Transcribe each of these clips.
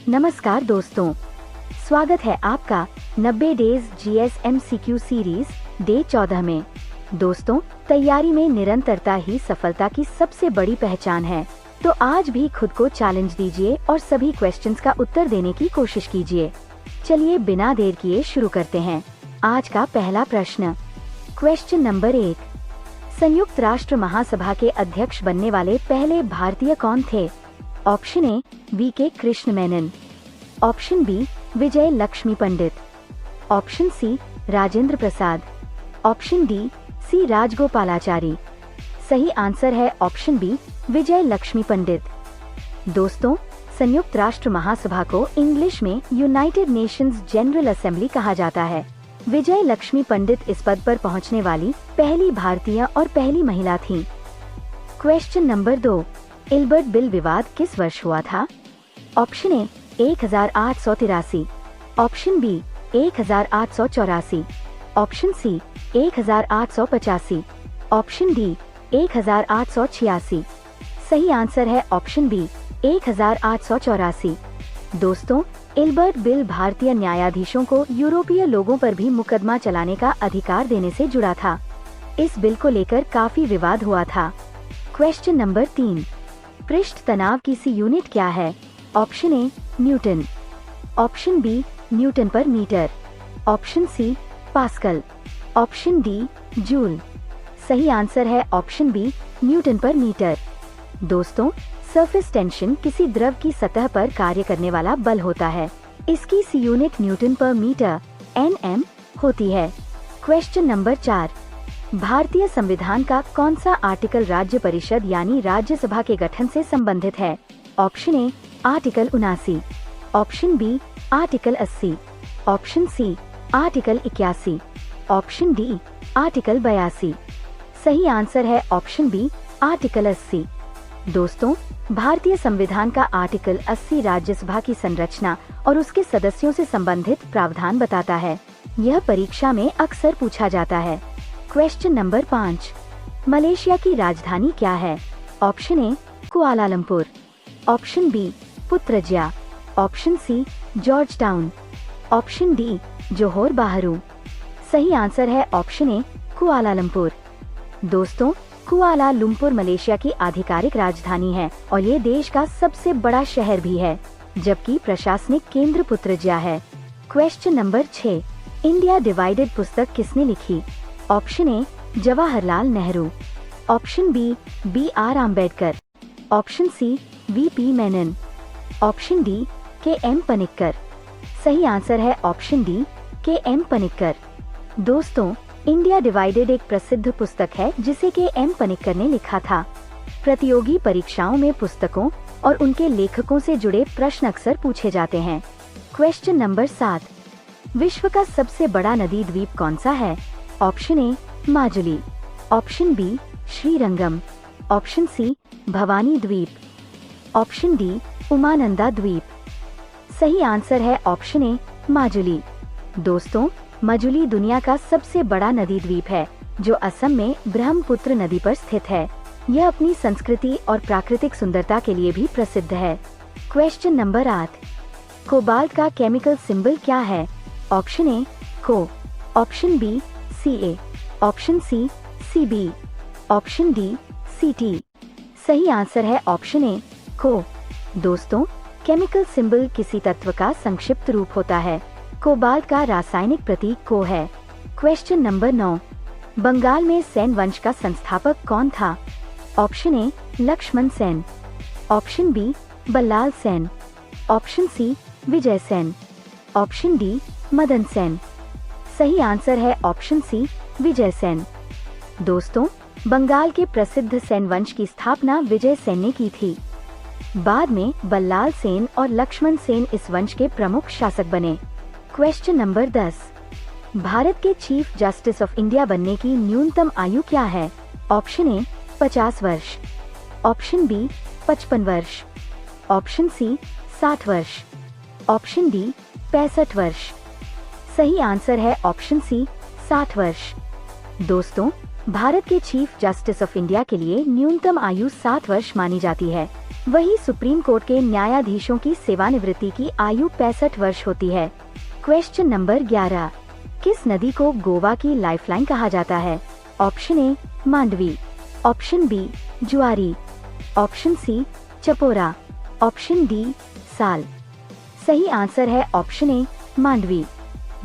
नमस्कार दोस्तों, स्वागत है आपका 90 days GS MCQ series day 14 में। दोस्तों, तैयारी में निरंतरता ही सफलता की सबसे बड़ी पहचान है। तो आज भी खुद को चैलेंज दीजिए और सभी क्वेश्चंस का उत्तर देने की कोशिश कीजिए। चलिए बिना देर किए शुरू करते हैं। आज का पहला प्रश्न, क्वेश्चन नंबर 1। संयुक्त राष्ट्र महासभा के अध्यक्ष बनने वाले पहले भारतीय कौन थे? Option A VK Krishna Menon, option B Vijay Lakshmi Pandit, option C Rajendra Prasad, option D C Rajagopalachari. सही आंसर है ऑप्शन बी विजय लक्ष्मी पंडित। दोस्तों, संयुक्त राष्ट्र महासभा को इंग्लिश में यूनाइटेड नेशंस जनरल असेंबली कहा जाता है। विजय लक्ष्मी पंडित इस पद पर पहुंचने वाली पहली भारतीय और पहली महिला थीं। क्वेश्चन नंबर 2, इल्बर्ट बिल विवाद किस वर्ष हुआ था? Option A 1883, option B 1884, option C 1885, option D 1886। सही आंसर है ऑप्शन बी 1884। दोस्तों, इल्बर्ट बिल भारतीय न्यायाधीशों को यूरोपीय लोगों पर भी मुकदमा चलाने का अधिकार देने से जुड़ा था। इस बिल को लेकर काफी विवाद हुआ था। क्वेश्चन नंबर 3, पृष्ठ तनाव की सी यूनिट क्या है? Option A newton, option B newton per metre, option C pascal, option D joule. सही आंसर है option B newton per metre. दोस्तों, सरफेस टेंशन किसी द्रव की सतह पर कार्य करने वाला बल होता है। इसकी सी unit Newton per metre NM होती है। क्वेश्चन नंबर 4, भारतीय संविधान का कौन सा आर्टिकल राज्य परिषद यानी राज्यसभा के गठन से संबंधित है? Option A article 79, option B article 80, option C article 81, option D article 82। सही आंसर है ऑप्शन बी आर्टिकल 80। दोस्तों, भारतीय संविधान का आर्टिकल 80 राज्यसभा की संरचना और उसके सदस्यों से संबंधित प्रावधान बताता है। यह परीक्षा में अक्सर पूछा जाता है। क्वेश्चन नंबर 5, मलेशिया की राजधानी क्या है? Option A Kuala Lumpur, option B Putrajaya, option C George Town, option D Johor Bahru. सही आंसर है ऑप्शन ए कुआलालंपुर। दोस्तों, कुआलालंपुर मलेशिया की आधिकारिक राजधानी है और ये देश का सबसे बड़ा शहर भी है, जबकि प्रशासनिक केंद्र पुत्रजया है। क्वेश्चन नंबर 6, इंडिया डिवाइडेड पुस्तक किसने लिखी? Option A Jawaharlal Nehru, option B BR Ambedkar, option C VP Menon, option D KM Panikkar. सही आंसर है ऑप्शन डी KM पनिक्कर। दोस्तों, इंडिया डिवाइडेड एक प्रसिद्ध पुस्तक है जिसे KM पनिक्कर ने लिखा था। प्रतियोगी परीक्षाओं में पुस्तकों और उनके लेखकों से जुड़े प्रश्न अक्सर पूछे जाते हैं। क्वेश्चन नंबर 7, विश्व का सबसे बड़ा नदी द्वीप कौन सा है? Option A Majuli, option B Srirangam, option C Bhavani द्वीप, ऑप्शन डी उमानंदा द्वीप। सही आंसर है ऑप्शन ए माजुली। दोस्तों, मजुली दुनिया का सबसे बड़ा नदी द्वीप है जो असम में ब्रह्मपुत्र नदी पर स्थित है। यह अपनी संस्कृति और प्राकृतिक सुंदरता के लिए भी प्रसिद्ध है। क्वेश्चन नंबर 8, कोबाल्ट का केमिकल सिंबल क्या है? Option A Co, option B Ca, option C Cb, option D Ct। सही आंसर है ऑप्शन ए को। दोस्तों, केमिकल सिंबल किसी तत्व का संक्षिप्त रूप होता है। कोबाल्ट का रासायनिक प्रतीक को है। क्वेश्चन नंबर 9, बंगाल में सेन वंश का संस्थापक कौन था? Option A Lakshman Sen, option B Ballal Sen, option C Vijay Sen, option D Madan Sen. सही आंसर है ऑप्शन सी विजय सेन। दोस्तों, बंगाल के प्रसिद्ध सेन वंश की स्थापना विजय सेन ने की थी। बाद में बल्लाल सेन और लक्ष्मण सेन इस वंश के प्रमुख शासक बने। क्वेश्चन नंबर 10, भारत के चीफ जस्टिस ऑफ इंडिया बनने की न्यूनतम आयु क्या है? ऑप्शन ए 50 वर्ष, ऑप्शन बी 55 वर्ष, ऑप्शन सी 60 वर्ष, ऑप्शन डी 65 वर्ष। सही आंसर है ऑप्शन सी 60 वर्ष। दोस्तों, भारत के चीफ जस्टिस ऑफ इंडिया के लिए न्यूनतम आयु 60 वर्ष मानी जाती है। वही सुप्रीम कोर्ट के न्यायाधीशों की सेवानिवृत्ति की आयु 65 वर्ष होती है। क्वेश्चन नंबर 11, किस नदी को गोवा की लाइफलाइन कहा जाता है? Option A Mandovi, option B Zuari, option C Chapora, option D Sal. सही आंसर है ऑप्शन ए मांडवी।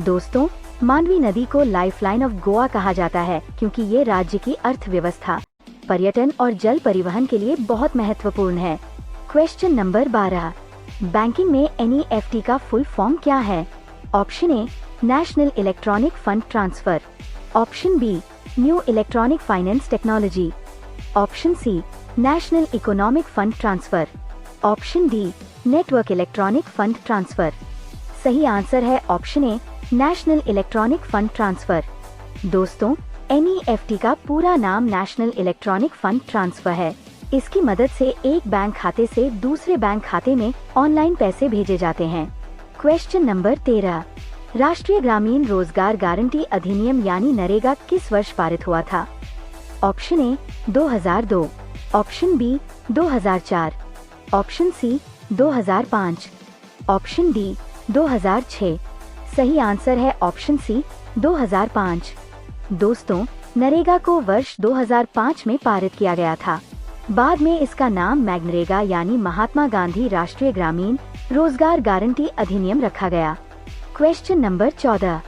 दोस्तों, मांडवी नदी को लाइफलाइन ऑफ गोवा कहा जाता है क्योंकि ये राज्य की अर्थव्यवस्था, पर्यटन और जल परिवहन के लिए बहुत महत्वपूर्ण है। क्वेश्चन नंबर 12, बैंकिंग में NEFT का फुल फॉर्म क्या है? Option A national electronic fund transfer, option B new electronic finance technology, option C national economic fund transfer, option D network electronic fund transfer. सही आंसर है option A national electronic fund transfer. दोस्तों, NEFT का पूरा नाम national electronic fund transfer है। इसकी मदद से एक बैंक खाते से दूसरे बैंक खाते में ऑनलाइन पैसे भेजे जाते हैं। क्वेश्चन नंबर 13, राष्ट्रीय ग्रामीण रोजगार गारंटी अधिनियम यानी नरेगा किस वर्ष पारित हुआ था? Option A 2002, option B 2004, option C 2005, option D 2006। सही आंसर है ऑप्शन सी 2005। दोस्तों, नरेगा को वर्ष 2005 में पारित किया गया था। बाद में इसका नाम मैग्नरेगा यानी महात्मा गांधी राष्ट्रीय ग्रामीण रोजगार गारंटी अधिनियम रखा गया। क्वेश्चन नंबर 14,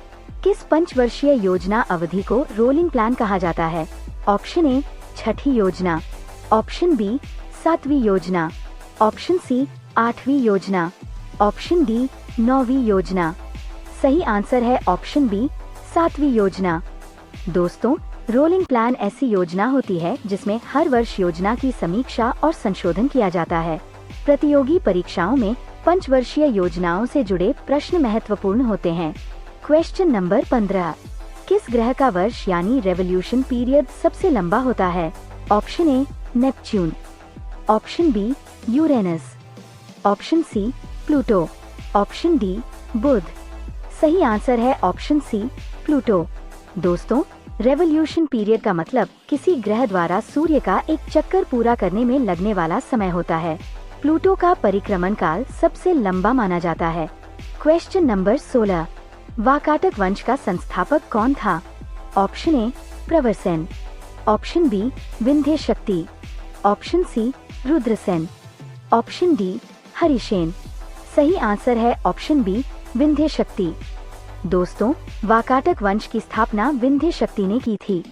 किस पंचवर्षीय योजना अवधि को रोलिंग प्लान कहा जाता है? ऑप्शन ए छठी योजना, ऑप्शन बी 7वीं योजना, ऑप्शन सी 8वीं योजना, ऑप्शन डी 9वीं योजना। सही आंसर है ऑप्शन बी 7वीं योजना। दोस्तों, रोलिंग प्लान ऐसी योजना होती है जिसमें हर वर्ष योजना की समीक्षा और संशोधन किया जाता है। प्रतियोगी परीक्षाओं में पंचवर्षीय योजनाओं से जुड़े प्रश्न महत्वपूर्ण होते हैं। क्वेश्चन नंबर 15, किस ग्रह का वर्ष यानी रेवोल्यूशन पीरियड सबसे लंबा होता है? Option A Neptune, option B Uranus, option C Pluto, option D Budh. सही आंसर है ऑप्शन सी प्लूटो। दोस्तों, रेवोल्यूशन पीरियड का मतलब किसी ग्रह द्वारा सूर्य का एक चक्कर पूरा करने में लगने वाला समय होता है। प्लूटो का परिक्रमण काल सबसे लंबा माना जाता है। क्वेश्चन नंबर 16, वाकाटक वंश का संस्थापक कौन था? Option A Pravarasena, option B Vindhya Shakti, option C Rudrasena, option D Harisena. सही आंसर है ऑप्शन बी विंध्य शक्ति। दोस्तों, वाकाटक वंश की स्थापना विंध्य शक्ति ने की थी।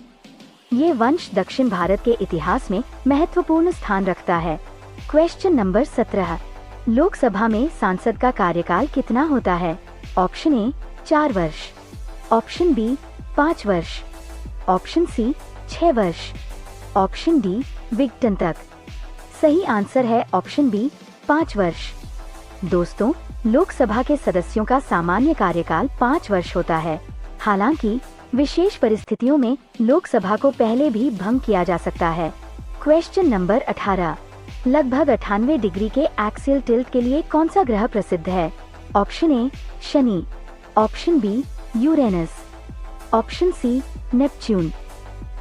ये वंश दक्षिण भारत के इतिहास में महत्वपूर्ण स्थान रखता है। क्वेश्चन नंबर 17, लोकसभा में सांसद का कार्यकाल कितना होता है? ऑप्शन ए 4 वर्ष, ऑप्शन बी 5 वर्ष, ऑप्शन सी 6 वर्ष, ऑप्शन डी विघटन तक। सही आंसर है ऑप्शन बी 5 वर्ष। दोस्तों, लोकसभा के सदस्यों का सामान्य कार्यकाल 5 वर्ष होता है। हालांकि विशेष परिस्थितियों में लोकसभा को पहले भी भंग किया जा सकता है। क्वेश्चन नंबर 18, लगभग 98 डिग्री के एक्सियल टिल्ट के लिए कौन सा ग्रह प्रसिद्ध है? Option A Shani, option B Uranus, option C Neptune,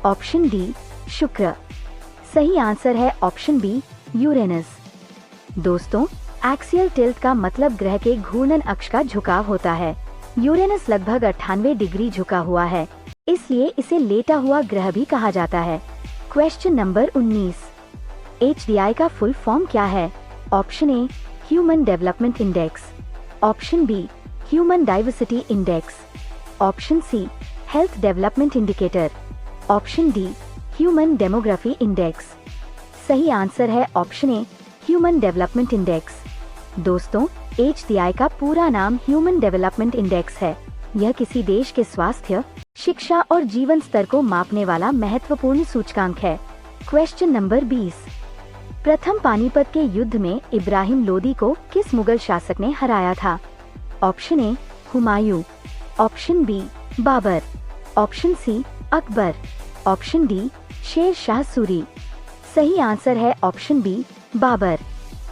option D Shukra. सही आंसर है ऑप्शन बी यूरेनस। दोस्तों, एक्सियल टिल्ट का मतलब ग्रह के घूर्णन अक्ष का झुकाव होता है। यूरेनस लगभग 98 डिग्री झुका हुआ है, इसलिए इसे लेटा हुआ ग्रह भी कहा जाता है। क्वेश्चन नंबर 19, HDI का फुल फॉर्म क्या है? Option A human development index, option B human diversity index, option C health development indicator, option D human demography index. सही आंसर है option A human development index. दोस्तों, HDI का पूरा नाम human development index है। यह किसी देश के स्वास्थ्य, शिक्षा और जीवन स्तर को मापने वाला महत्वपूर्ण सूचकांक है। क्वेश्चन नंबर 20, प्रथम पानीपत के युद्ध में इब्राहिम लोदी को किस मुगल शासक ने हराया था? Option A Humayun, option B Babur, option C Akbar, option D Sher Shah Suri. सही आंसर है ऑप्शन बी बाबर।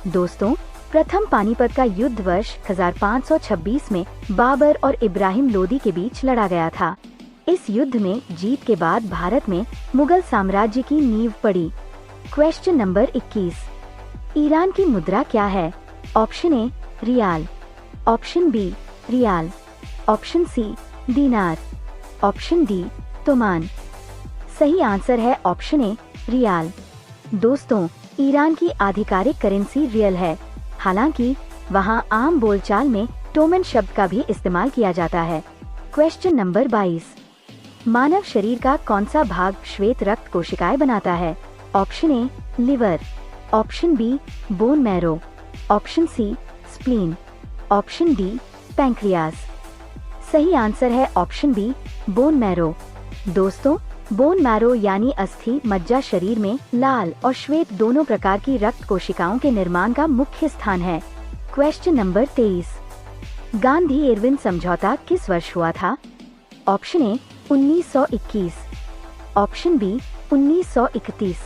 दोस्तों, प्रथम पानीपत का युद्ध वर्ष 1526 में बाबर और इब्राहिम लोदी के बीच लड़ा गया था। इस युद्ध में जीत के बाद भारत में मुगल साम्राज्य की नींव पड़ी। क्वेश्चन नंबर 21, ईरान की मुद्रा क्या है? Option A riyal, option B riyal, option C dinar, option D toman. सही आंसर है ऑप्शन ए रियाल। दोस्तों, ईरान की आधिकारिक करेंसी रियल है, हालांकि वहां आम बोलचाल में टोमन शब्द का भी इस्तेमाल किया जाता है। क्वेश्चन नंबर 22, मानव शरीर का कौन सा भाग श्वेत रक्त कोशिकाएं बनाता है? Option A liver, option B bone marrow, option C spleen, option D pancreas. सही आंसर है ऑप्शन बी बोन मैरो। दोस्तों, बोन मैरो यानी अस्थि मज्जा शरीर में लाल और श्वेत दोनों प्रकार की रक्त कोशिकाओं के निर्माण का मुख्य स्थान है। क्वेश्चन नंबर 23, गांधी इरविन समझौता किस वर्ष हुआ था? Option A 1921, option B 1931,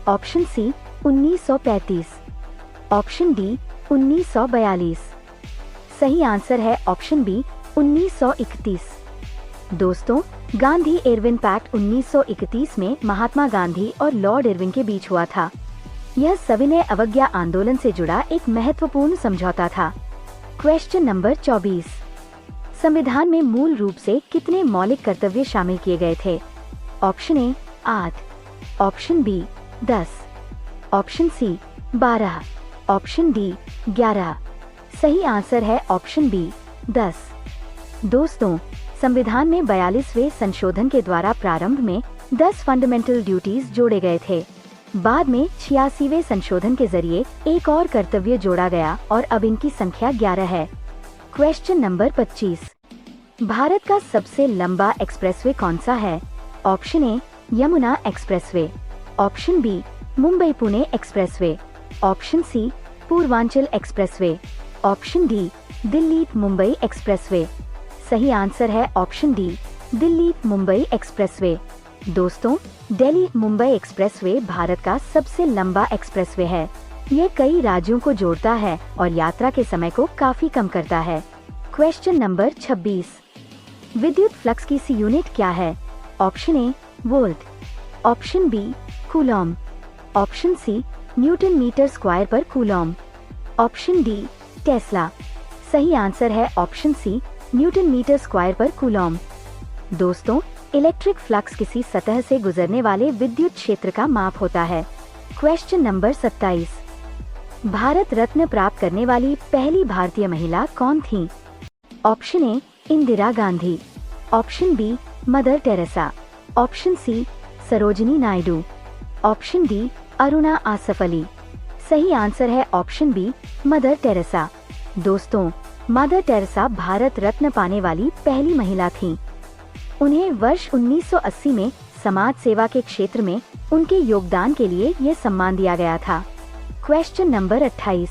option C 1935, option D 1942। सही आंसर है ऑप्शन बी 1931। दोस्तों, गांधी इरविन पैक्ट 1931 में महात्मा गांधी और लॉर्ड इरविन के बीच हुआ था। यह सविनय अवज्ञा आंदोलन से जुड़ा एक महत्वपूर्ण समझौता था। क्वेश्चन नंबर 24, संविधान में मूल रूप से कितने मौलिक कर्तव्य शामिल किए गए थे? Option A 8, option B 10, option C 12, option D 11। सही आंसर है ऑप्शन बी 10। दोस्तों, संविधान में 42वें संशोधन के द्वारा प्रारंभ में 10 फंडामेंटल ड्यूटीज जोड़े गए थे। बाद में 86वें संशोधन के जरिए एक और कर्तव्य जोड़ा गया और अब इनकी संख्या 11 है। क्वेश्चन नंबर 25, भारत का सबसे लंबा एक्सप्रेसवे कौन सा है? Option A Yamuna expressway, option B Mumbai Pune expressway, option C Purvanchal expressway, option D Delhi Mumbai expressway. सही आंसर है option D Delhi Mumbai expressway. दोस्तों, दिल्ली मुंबई एक्सप्रेसवे भारत का सबसे लंबा एक्सप्रेसवे है। यह कई राज्यों को जोड़ता है और यात्रा के समय को काफी कम करता है। क्वेश्चन नंबर 26, विद्युत फ्लक्स की सी यूनिट क्या है? Option A volt, option B coulomb, option C newton metre square पर कूलॉम, ऑप्शन डी टेस्ला। सही आंसर है option C newton metre square पर कूलॉम। दोस्तों, इलेक्ट्रिक फ्लक्स किसी सतह से गुजरने वाले विद्युत क्षेत्र का माप होता है। क्वेश्चन नंबर 27, भारत रत्न प्राप्त करने वाली पहली भारतीय महिला कौन थी? Option A Indira Gandhi, option B Mother Teresa, option C Sarojini Naidu, option D Aruna Asaf Ali. सही आंसर है ऑप्शन बी मदर टेरेसा। दोस्तों, मदर टेरेसा भारत रत्न पाने वाली पहली महिला थीं। उन्हें वर्ष 1980 में समाज सेवा के क्षेत्र में उनके योगदान के लिए यह सम्मान दिया गया था। क्वेश्चन नंबर 28,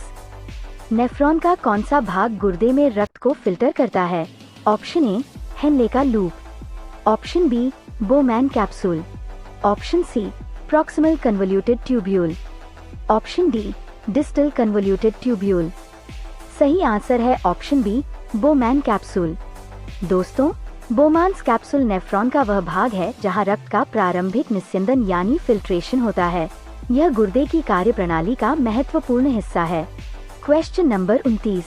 नेफ्रॉन का कौन सा भाग गुर्दे में रक्त को फिल्टर करता है? ऑप्शन ए हेनले का loop, option B Bowman capsule, option C proximal convoluted tubule, option D distal convoluted tubule. सही आंसर है ऑप्शन बी बोमैन कैप्सूल। दोस्तों, बोमान्स कैप्सूल नेफ्रॉन का वह भाग है जहां रक्त का प्रारंभिक निस्यंदन यानी फिल्ट्रेशन होता है। यह गुर्दे की कार्यप्रणाली का महत्वपूर्ण हिस्सा है। क्वेश्चन नंबर 29,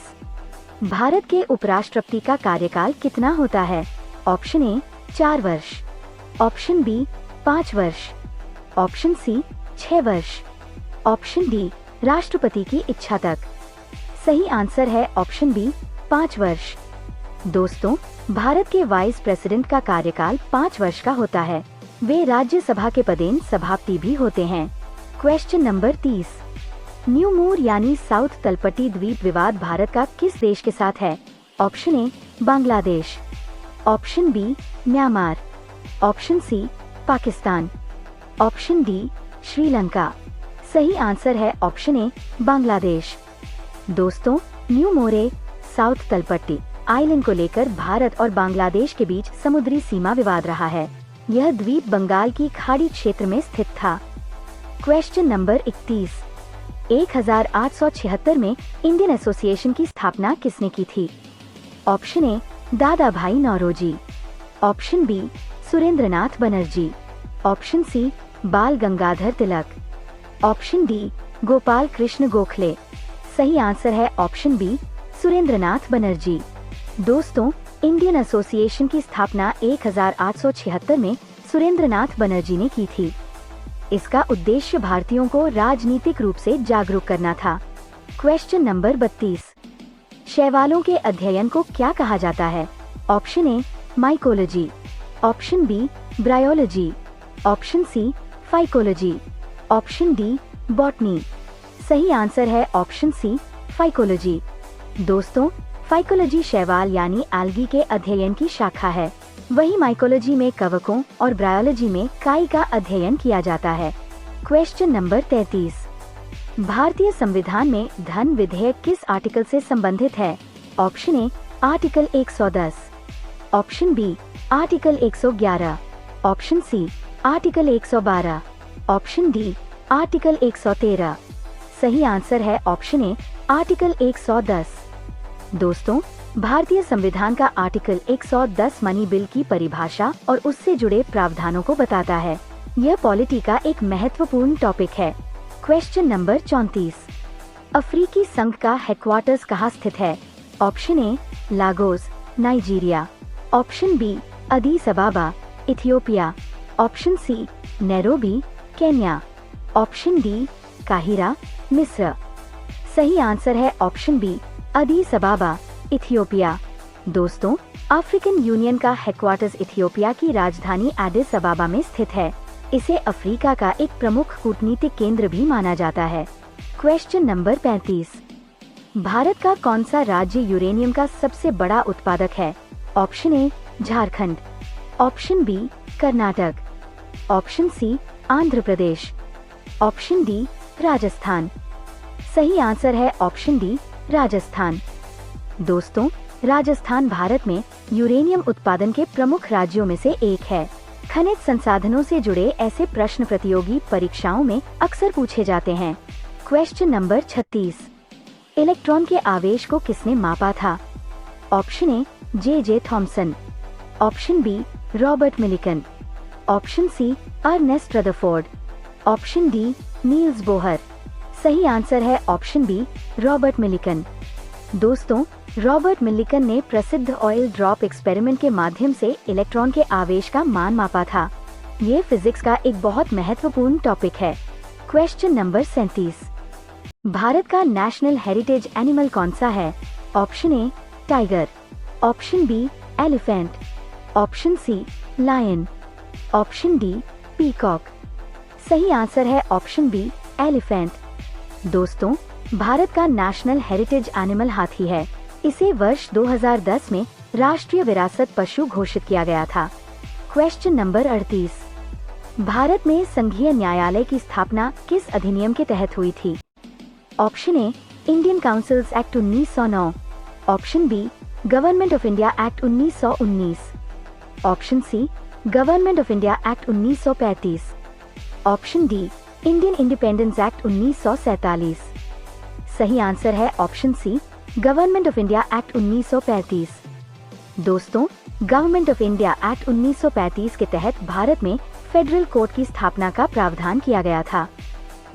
भारत के उपराष्ट्रपति का कार्यकाल कितना होता है? ऑप्शन ए 4 वर्ष, ऑप्शन बी 5 वर्ष, ऑप्शन सी 6 वर्ष, ऑप्शन डी राष्ट्रपति की इच्छा तक। सही आंसर है ऑप्शन बी 5 वर्ष। दोस्तों, भारत के वाइस प्रेसिडेंट का कार्यकाल 5 वर्ष का होता है। वे राज्यसभा के पदेन सभापति भी होते हैं। क्वेश्चन नंबर 30, न्यू मूर यानी साउथ तलपट्टी द्वीप विवाद भारत का किस देश के साथ है? Option A Bangladesh, option B Myanmar, option C Pakistan, option D Sri Lanka. सही आंसर है ऑप्शन ए बांग्लादेश। दोस्तों, New Moore South Talpatti island को लेकर भारत और बांग्लादेश के बीच समुद्री सीमा विवाद रहा है। यह द्वीप बंगाल की खाड़ी क्षेत्र में स्थित था। क्वेश्चन नंबर 31, 1876 में इंडियन एसोसिएशन की स्थापना किसने की थी? Option A Dadabhai Naoroji, option B Surendranath Banerjee, option C Bal Gangadhar Tilak, option D Gopal Krishna Gokhale. सही आंसर है ऑप्शन बी, सुरेंद्रनाथ बनर्जी। दोस्तों, इंडियन एसोसिएशन की स्थापना 1876 में सुरेंद्रनाथ बनर्जी ने की थी। इसका उद्देश्य भारतीयों को राजनीतिक रूप से जागरूक करना था। क्वेश्चन नंबर 32, शैवालों के अध्ययन को क्या कहा जाता है? Option A mycology, option B bryology, option C phycology, option D botany. सही आंसर है ऑप्शन सी फाइकोलॉजी। दोस्तों, फाइकोलॉजी शैवाल यानी एल्गी के अध्ययन की शाखा है। वहीं माइकोलॉजी में कवकों और ब्रायोलॉजी में काई का अध्ययन किया जाता है। क्वेश्चन नंबर 33, भारतीय संविधान में धन विधेयक किस आर्टिकल से संबंधित है? Option A article 110, option B article 111, option C article 112, option D article 113। सही आंसर है ऑप्शन ए आर्टिकल 110। दोस्तों, भारतीय संविधान का आर्टिकल 110 मनी बिल की परिभाषा और उससे जुड़े प्रावधानों को बताता है। यह पॉलिटी का एक महत्वपूर्ण टॉपिक है। क्वेश्चन नंबर 34, अफ्रीकी संघ का हेडक्वार्टर्स कहाँ स्थित है? Option A Lagos, Nigeria, option B Addis Ababa, Ethiopia, option C Nairobi, Kenya, option D काहिरा, मिस्र। सही आंसर है option B Addis Ababa, Ethiopia. दोस्तों, अफ्रीकन यूनियन का हेडक्वार्टर्स इथियोपिया की राजधानी एडिस अबाबा में स्थित है। इसे अफ्रीका का एक प्रमुख कूटनीतिक केंद्र भी माना जाता है। क्वेश्चन नंबर 35, भारत का कौन सा राज्य यूरेनियम का सबसे बड़ा उत्पादक है? Option A Jharkhand, option B Karnataka, option C Andhra Pradesh, option D Rajasthan. सही आंसर है ऑप्शन डी राजस्थान। दोस्तों, राजस्थान भारत में यूरेनियम उत्पादन के प्रमुख राज्यों में से एक है। खनिज संसाधनों से जुड़े ऐसे प्रश्न प्रतियोगी परीक्षाओं में अक्सर पूछे जाते हैं। क्वेश्चन नंबर 36, इलेक्ट्रॉन के आवेश को किसने मापा था? Option A J Thomson, option B Robert Millikan, option C Ernest Rutherford, option D Niels Bohr. सही आंसर है ऑप्शन बी रॉबर्ट मिलिकन। दोस्तों, रॉबर्ट मिलिकन ने प्रसिद्ध ऑयल ड्रॉप एक्सपेरिमेंट के माध्यम से इलेक्ट्रॉन के आवेश का मान मापा था। ये फिजिक्स का एक बहुत महत्वपूर्ण टॉपिक है। क्वेश्चन नंबर 37, भारत का नेशनल हेरिटेज एनिमल कौन सा है? Option A tiger, option B elephant, option C lion, option D peacock. सही आंसर है ऑप्शन बी एलिफेंट। दोस्तों, भारत का नेशनल हेरिटेज एनिमल हाथी है। इसे वर्ष 2010 में राष्ट्रीय विरासत पशु घोषित किया गया था। क्वेश्चन नंबर 38, भारत में संघीय न्यायालय की स्थापना किस अधिनियम के तहत हुई थी? Option A Indian councils act 1909, option B government of India act 1919, option C government of India act 1935, option D Indian independence act 1947। सही आंसर है option C government of India act 1935। दोस्तों, गवर्नमेंट ऑफ इंडिया एक्ट 1935 के तहत भारत में federal court की स्थापना का प्रावधान किया गया था।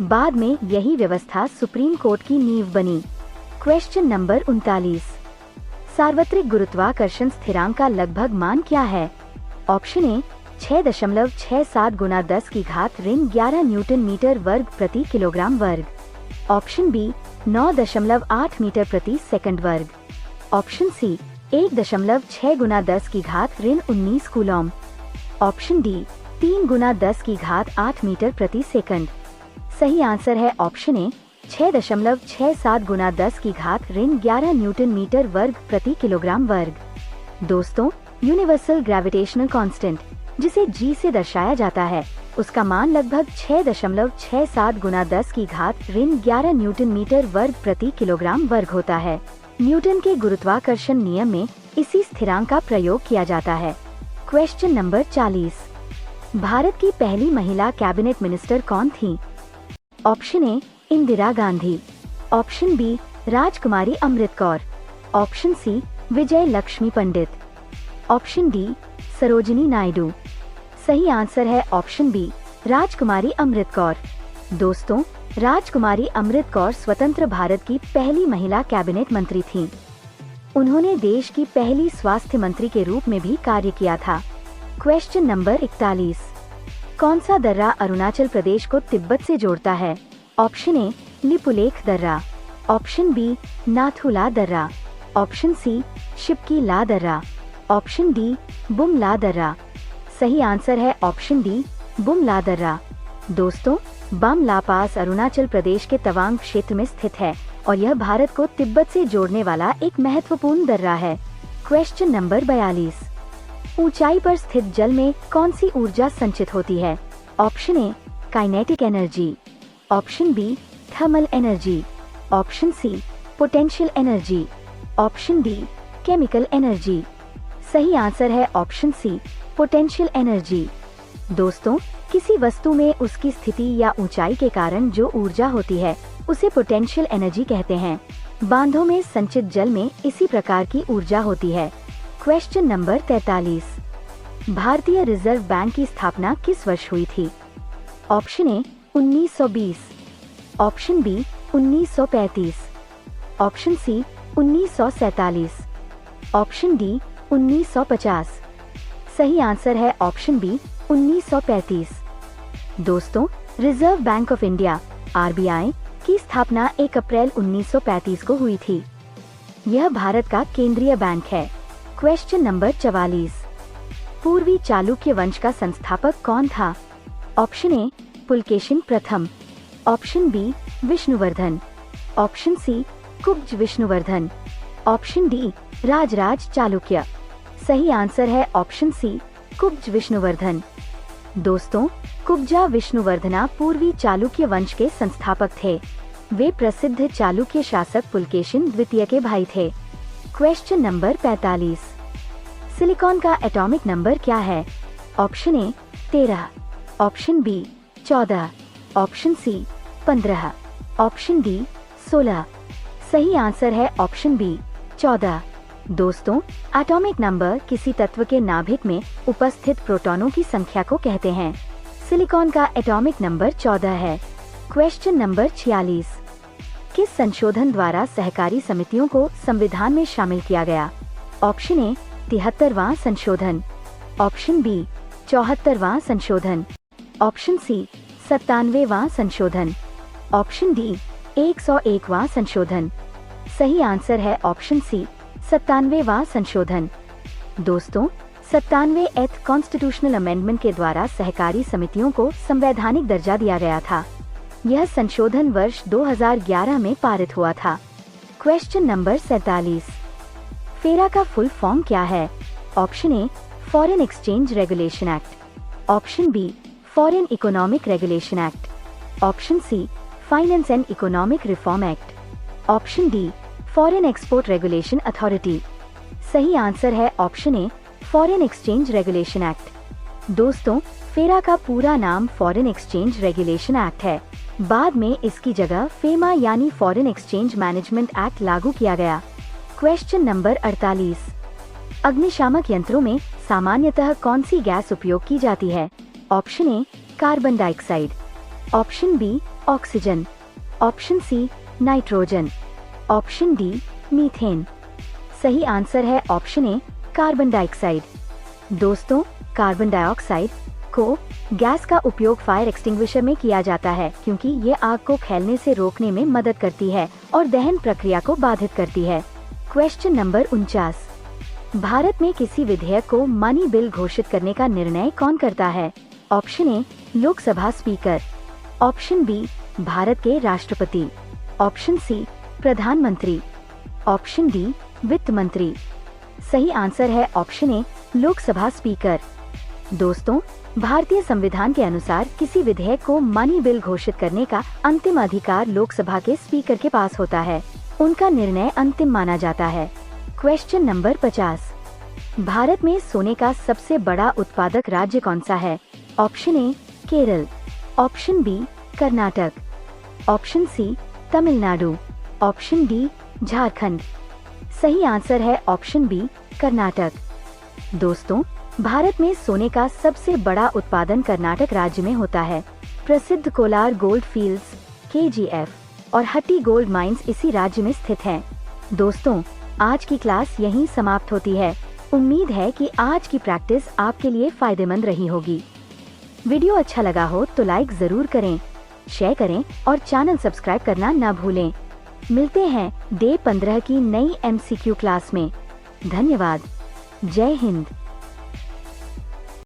बाद में यही व्यवस्था सुप्रीम कोर्ट की नींव बनी। क्वेश्चन नंबर 39, सार्वत्रिक गुरुत्वाकर्षण स्थिरांक का लगभग मान क्या है? ऑप्शन ए 6.67 गुना 10 की घात ऋण 11 न्यूटन मीटर वर्ग प्रति किलोग्राम वर्ग, ऑप्शन बी 9.8 मीटर प्रति सेकंड वर्ग, ऑप्शन सी 1.6 गुना 10 की घात ऋण 19 कूलॉम, ऑप्शन डी 3 गुना 10 की घात 8 मीटर प्रति सेकंड। सही आंसर है ऑप्शन ए 6.67 गुना 10 की घात ऋण 11 न्यूटन मीटर वर्ग प्रति किलोग्राम वर्ग। दोस्तों, यूनिवर्सल ग्रेविटेशनल कांस्टेंट, जिसे जी से दर्शाया जाता है, उसका मान लगभग 6.67 गुना 10 की घात ऋण 11 न्यूटन मीटर वर्ग प्रति किलोग्राम वर्ग होता है। न्यूटन के गुरुत्वाकर्षण नियम में इसी स्थिरांक का प्रयोग किया जाता है। क्वेश्चन नंबर 40, भारत की पहली महिला कैबिनेट मिनिस्टर कौन थी? Option A Indira Gandhi, option B Rajkumari Amrit Kaur, option C Vijay Lakshmi Pandit, option D Sarojini Naidu. सही आंसर है ऑप्शन बी राजकुमारी अमृत कौर। दोस्तों, राजकुमारी अमृत कौर स्वतंत्र भारत की पहली महिला कैबिनेट मंत्री थीं। उन्होंने देश की पहली स्वास्थ्य मंत्री के रूप में भी कार्य किया था। Question number 41। कौन सा दर्रा अरुणाचल प्रदेश को तिब्बत से जोड़ता है? ऑप्शन ए लिपुलेख दर्रा, ऑप्शन बी नाथुला दर्रा, ऑप्शन सी शिपकीला दर्रा, ऑप्शन डी बुमला दर्रा। सही आंसर है ऑप्शन डी बुमला दर्रा। दोस्तों, बमला पास अरुणाचल प्रदेश के तवांग क्षेत्र में स्थित है और यह भारत को तिब्बत से जोड़ने वाला एक महत्वपूर्ण दर्रा है। Question number 42। ऊंचाई पर स्थित जल में कौन सी ऊर्जा संचित होती है? Option A kinetic energy, option B thermal energy, option C potential energy, option D chemical energy. सही आंसर है ऑप्शन सी पोटेंशियल एनर्जी। दोस्तों, किसी वस्तु में उसकी स्थिति या ऊंचाई के कारण जो ऊर्जा होती है उसे पोटेंशियल एनर्जी कहते हैं। बांधों में संचित जल में इसी प्रकार की ऊर्जा होती है। Question number 43। भारतीय रिजर्व बैंक की स्थापना किस वर्ष हुई थी? Option A 1920, option B 1935, option C 1947, option D 1950। सही आंसर है ऑप्शन बी 1935। दोस्तों, reserve bank of India (RBI) की स्थापना 1 अप्रैल 1935 को हुई थी। यह भारत का केंद्रीय बैंक है। Question number 44। पूर्वी चालुक्य वंश का संस्थापक कौन था? ऑप्शन ए पुलकेशिन प्रथम, option B Vishnuvardhana, option C Kubja Vishnuvardhana, option D Rajaraja Chalukya. सही आंसर है ऑप्शन सी कुब्ज विष्णुवर्धन। दोस्तों, कुब्जा विष्णुवर्धना पूर्वी चालुक्य वंश के संस्थापक थे। वे प्रसिद्ध चालुक्य शासक पुलकेशिन द्वितीय के भाई थे। Question number 45। सिलिकॉन का एटॉमिक नंबर क्या है? Option A 13, option B 14, option C 15, option D 16। सही आंसर है ऑप्शन बी 14। दोस्तों, एटॉमिक नंबर किसी तत्व के नाभिक में उपस्थित प्रोटॉनों की संख्या को कहते हैं। सिलिकॉन का एटॉमिक नंबर 14 है। Question number 46। किस संशोधन द्वारा सहकारी समितियों को संविधान में शामिल किया गया? ऑप्शन ए 73वां संशोधन, ऑप्शन बी 74वां संशोधन, ऑप्शन सी 97वां संशोधन, ऑप्शन डी 101वां संशोधन। सही आंसर है ऑप्शन सी 97वां संशोधन। दोस्तों, 97 कॉन्स्टिट्यूशनल अमेंडमेंट के द्वारा सहकारी समितियों को संवैधानिक दर्जा दिया गया था। यह संशोधन वर्ष 2011 में पारित हुआ था। Question number 47। फेरा का फुल फॉर्म क्या है? Option A foreign exchange regulation act, option B foreign economic regulation act, option C finance and economic reform act, option D foreign export regulation authority. सही आंसर है option A foreign exchange regulation act. दोस्तों, FERA का पूरा नाम foreign exchange regulation act है। बाद में इसकी जगह फेमा यानी फॉरेन एक्सचेंज मैनेजमेंट एक्ट लागू किया गया। Question number 48। अग्निशामक यंत्रों में सामान्यतः कौन सी गैस उपयोग की जाती है? Option A carbon dioxide, option B oxygen, option C nitrogen, option D methane. सही आंसर है ऑप्शन ए कार्बन डाइऑक्साइड। दोस्तों, कार्बन डाइऑक्साइड को गैस का उपयोग फायर एक्सटिंग्विशर में किया जाता है क्योंकि ये आग को फैलने से रोकने में मदद करती है और दहन प्रक्रिया को बाधित करती है। Question number 49। भारत में किसी विधेयक को मनी बिल घोषित करने का निर्णय कौन करता है? Option A Lok Sabha speaker, option B Bharat के राष्ट्रपति, ऑप्शन सी प्रधानमंत्री, ऑप्शन डी वित्त मंत्री। सही आंसर है ऑप्शन ए लोकसभा स्पीकर। दोस्तों, भारतीय संविधान के अनुसार किसी विधेयक को मनी बिल घोषित करने का अंतिम अधिकार लोकसभा के स्पीकर के पास होता है। उनका निर्णय अंतिम माना जाता है। Question number 50। भारत में सोने का सबसे बड़ा उत्पादक राज्य कौन सा है? Option A Kerala, option B Karnataka, option C Tamil Nadu, option D Jharkhand. सही आंसर है ऑप्शन बी कर्नाटक। दोस्तों, भारत में सोने का सबसे बड़ा उत्पादन कर्नाटक राज्य में होता है। प्रसिद्ध कोलार गोल्ड फील्ड्स KGF और हट्टी गोल्ड माइंस इसी राज्य में स्थित हैं। दोस्तों, आज की क्लास यहीं समाप्त होती है। उम्मीद है कि आज की प्रैक्टिस आपके लिए फायदेमंद रही होगी। वीडियो अच्छा लगा हो तो लाइक जरूर करें, शेयर करें और चैनल सब्सक्राइब करना ना भूलें। मिलते हैं डे 15 की नई MCQ क्लास में। धन्यवाद। जय हिंद।